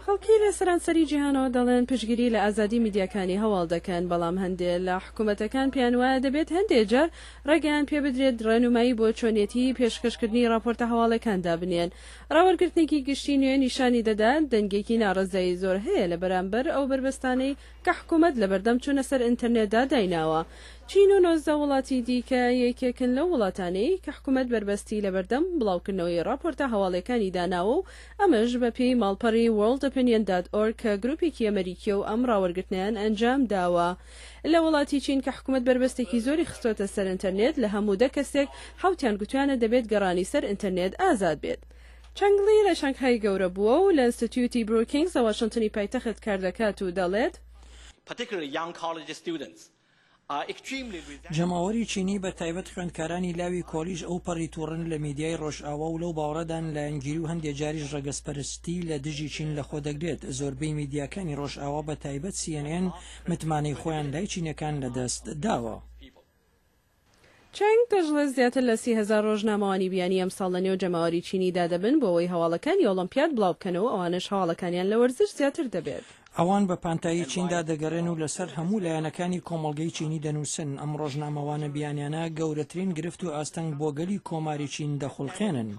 خەڵکی لە سەرانسەری جیهانەوە دەڵێن پشتگیری لە ئازادی میدیاکانی هەواڵ دەکەن، بەڵام هەندێک لە حکوومەتەکان پێیان وایە دەبێت هەندێک جار ڕێگەیان پێ بدرێت ڕێنمایی بۆ چۆنیەتی پێشکەشکردنی راپۆرتە هەواڵەکاندا بنێن. ڕاوەرگرتنێکی گشتی نوێ نیشانی دەدات دەنگێکی ناڕەزایی زۆر هەیە لە بەرامبەر ئەو بربەستانەی کە حکوومەت لە بەردەم چوونە سەر ئینتەرنێتدا دایناوە. چین و 19 وڵاتی دیکە یەکێکن لەو وڵاتانەی کە حکوومەت بربەستی لە بەردەم بڵاوکردنەوەی راپۆرتە هەواڵەکانی داناوە و ئەمەش بە پێی ماڵپەڕی worldopinion.org کە گروپێکی ئەمریکی و ئەم ڕاوەرگرتنیان ئەنجام داوە. لە وڵاتی چین کە حکوومەت بربەستێکی زۆری خستۆتە سەر ئینتەرنێت لە هەموو دە کەسێک حوتیان گوتویانە دەبێت گەڕانی سەر ئینتەرنێت ئازاد بێت. چەنگلی لە شانگهای گەورە بووە و لە ئینستیتیوتی بروکینگز لە واشنتنی پایتەخت کار دەکات و دەڵێت جەماوەری چینی بە تایبەت خوێندکارانی لاوی کۆلیژ ئەو پەڕی تووڕن لە میدیای ڕۆژئاوا و لەو باوەڕەدان لە ئەنگیری و هەندێک جاریش ڕەگەزپەرستی لە دژی چین لەخۆ دەگرێت. زۆربەی میدیاکانی ڕۆژئاوا بە تایبەت CNN متمانەی خۆیان لای چینەکان لەدەست داوە. چنگ دەژڵێت زیاتر لە 30,000 ڕۆژنامەوانی بیانی ئەم ساڵ لە نێو جەماوەری چینیدا دەبن بۆ ئەوەی هەواڵەکانی ئۆلۆمپیاد بڵاو بکەنەوە، ئەوانش هەواڵەکانیان لە وەرزش زیاتر دەبێت. ئەوان بە پانتایی چیندا دەگەڕێن و لەسەر هەموو لایەنەکانی کۆمەڵگەی چینی دەنووسن. ئەم ڕۆژنامەوانە بیانیانە گەورەترین گرفت و ئاستەنگ بۆ گەلی کۆماری چین دەخڵقێنن.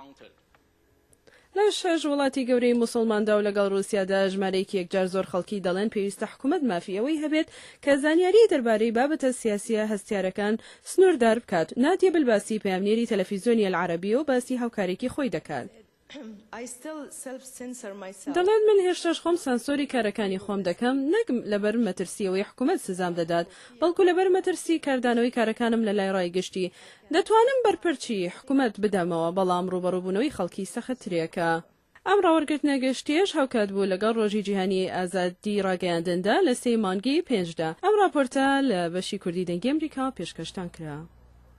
لە 6 وڵاتی گەورەی موسڵماندا و لەگەڵ رووسیادا ژمارەیەکی یەکجار زۆر خەڵکی دەڵێن پێویستە حکوومەت مافیەوەی هەبێت کە زانیاری دەربارەی بابەتە سیاسیە هەستیارەکان سنووردار بکات. نادیە بلباسی پەیامنێری تەلەڤیزیۆنی العەرەبیە و باسی هاوکارێکی خۆی دەکات. دەڵێت من هێشتاش خۆم سانسۆری کارەکانی خۆم دەکەم، نەک لەبەر مەترسیەوەی حکوومەت سزام دەدات، بەڵکو لەبەر مەترسی کاردانەوەی کارەکانم لە لای ڕایگەشتی. دەتوانم بەرپرچی حکوومەت بدەمەوە، بەڵام ڕوبەڕووبوونەوەی خەڵکی سەختترێکە. ئەم ڕاوەرگرتنە گەشتیش هاوکات بوو لەگەڵ ڕۆژی جیهانی ئازادی ڕاگەیاندندا لە 3 مانگی 5دا. ئەم راپۆرتە لە بەشی کوردی دەنگی ئەمریکا پێشکەشتان کرا.